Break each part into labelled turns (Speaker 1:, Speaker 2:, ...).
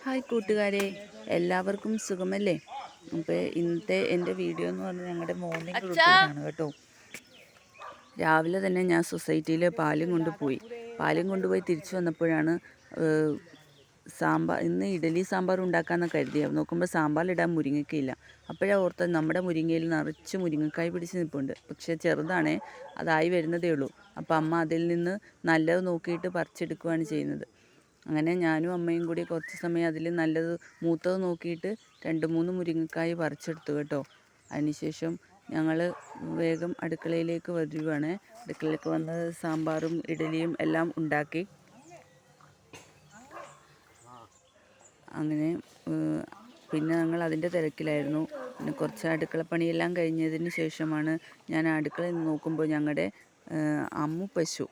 Speaker 1: Hi കൂട്ടുകാരെ, എല്ലാവർക്കും സുഖമല്ലേ? അപ്പോൾ ഇന്നത്തെ എൻ്റെ വീഡിയോ എന്ന് പറഞ്ഞാൽ ഞങ്ങളുടെ മോർണിംഗ് റുട്ടീനാണ് കേട്ടോ. രാവിലെ തന്നെ ഞാൻ സൊസൈറ്റിയിൽ പാലും കൊണ്ടുപോയി തിരിച്ചു വന്നപ്പോഴാണ് ഇന്ന് ഇഡലി സാമ്പാർ ഉണ്ടാക്കാമെന്ന് കരുതിയാണ്. നോക്കുമ്പോൾ സാമ്പാറിലിടാൻ മുരിങ്ങയ്ക്കയില്ല. അപ്പോഴാണ് ഓർത്തത് നമ്മുടെ മുരിങ്ങയിൽ നിറച്ച് മുരിങ്ങക്കായ് പിടിച്ച് നിൽപ്പുണ്ട്. പക്ഷേ ചെറുതാണേ, അതായി വരുന്നതേ ഉള്ളൂ. അപ്പോൾ അമ്മ അതിൽ നിന്ന് നല്ലത് നോക്കിയിട്ട് പറിച്ചെടുക്കുകയാണ് ചെയ്യുന്നത്. അങ്ങനെ ഞാനും അമ്മയും കൂടി കുറച്ച് സമയം അതിൽ നല്ലത് മൂത്തത് നോക്കിയിട്ട് 2-3 മുരിങ്ങക്കായ് പറിച്ചെടുത്തു കേട്ടോ. അതിനുശേഷം ഞങ്ങൾ വേഗം അടുക്കളയിലേക്ക് വരുവാണ്. അടുക്കളയിലേക്ക് വന്ന് സാമ്പാറും ഇഡലിയും എല്ലാം ഉണ്ടാക്കി. അങ്ങനെ പിന്നെ ഞങ്ങൾ അതിൻ്റെ തിരക്കിലായിരുന്നു. പിന്നെ കുറച്ച് അടുക്കളപ്പണിയെല്ലാം കഴിഞ്ഞതിന് ശേഷമാണ് ഞാൻ അടുക്കളയിൽ നോക്കുമ്പോൾ ഞങ്ങളുടെ അമ്മു പശു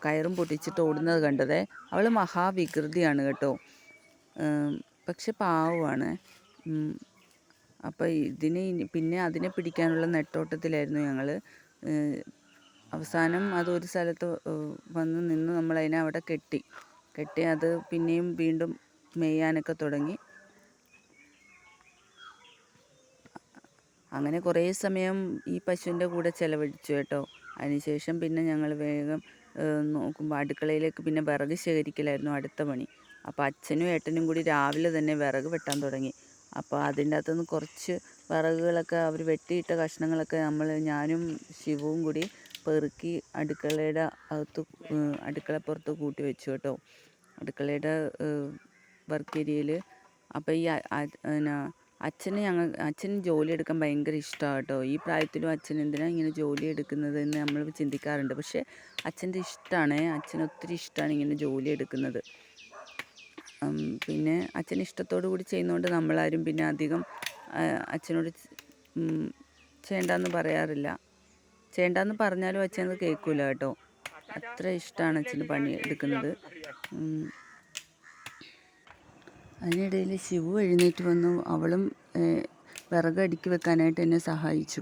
Speaker 1: കയറും പൊട്ടിച്ചിട്ട് ഓടുന്നത് കണ്ടത്. അവൾ മഹാവികൃതിയാണ് കേട്ടോ, പക്ഷെ പാവമാണ്. അപ്പോൾ പിന്നെ അതിനെ പിടിക്കാനുള്ള നെട്ടോട്ടത്തിലായിരുന്നു ഞങ്ങൾ. അവസാനം അതൊരു സ്ഥലത്ത് വന്ന് നിന്ന് നമ്മളതിനെ അവിടെ കെട്ടി അത് പിന്നെയും വീണ്ടും മേയാനൊക്കെ തുടങ്ങി. അങ്ങനെ കുറേ സമയം ഈ പശുവിൻ്റെ കൂടെ ചിലവഴിച്ചു കേട്ടോ. അതിനുശേഷം പിന്നെ ഞങ്ങൾ വേഗം നോക്കുമ്പോൾ അടുക്കളയിലേക്ക് പിന്നെ വിറക് ശേഖരിക്കലായിരുന്നു അടുത്ത പണി. അപ്പോൾ അച്ഛനും ഏട്ടനും കൂടി രാവിലെ തന്നെ വിറക് വെട്ടാൻ തുടങ്ങി. അപ്പോൾ അതിൻ്റെ അകത്തുനിന്ന് കുറച്ച് വിറകുകളൊക്കെ അവർ വെട്ടിയിട്ട കഷ്ണങ്ങളൊക്കെ ഞാനും ശിവവും കൂടി പെറുക്കി അടുക്കളയുടെ അകത്ത് അടുക്കളപ്പുറത്ത് കൂട്ടി വെച്ചു കേട്ടോ, അടുക്കളയുടെ വർക്ക് ഏരിയയിൽ. അപ്പോൾ ഈ അച്ഛന് ജോലി എടുക്കാൻ ഭയങ്കര ഇഷ്ടമാണ് കേട്ടോ. ഈ പ്രായത്തിലും അച്ഛൻ എന്തിനാണ് ഇങ്ങനെ ജോലി എടുക്കുന്നത് എന്ന് നമ്മൾ ചിന്തിക്കാറുണ്ട്. പക്ഷേ അച്ഛൻ്റെ ഇഷ്ടമാണ്, അച്ഛന് ഒത്തിരി ഇഷ്ടമാണ് ഇങ്ങനെ ജോലി എടുക്കുന്നത്. പിന്നെ അച്ഛൻ ഇഷ്ടത്തോടു കൂടി ചെയ്യുന്നതുകൊണ്ട് നമ്മളാരും പിന്നെ അധികം അച്ഛനോട് ചെയ്യണ്ടെന്ന് പറയാറില്ല. ചെയ്യണ്ടെന്ന് പറഞ്ഞാലും അച്ഛനത് കേൾക്കില്ല കേട്ടോ. അത്ര ഇഷ്ടമാണ് അച്ഛന് പണി എടുക്കുന്നത്. അതിനിടയിൽ ശിവു എഴുന്നേറ്റ് വന്നു. അവളും വിറക് അടുക്കി വെക്കാനായിട്ട് എന്നെ സഹായിച്ചു.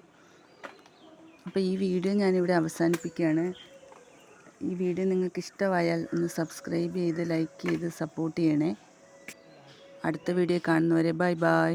Speaker 1: അപ്പോൾ ഈ വീഡിയോ ഞാനിവിടെ അവസാനിപ്പിക്കുകയാണ്. ഈ വീഡിയോ നിങ്ങൾക്ക് ഇഷ്ടമായാൽ ഒന്ന് സബ്സ്ക്രൈബ് ചെയ്ത് ലൈക്ക് ചെയ്ത് സപ്പോർട്ട് ചെയ്യണേ. അടുത്ത വീഡിയോ കാണുന്നവരെ ബൈ ബൈ.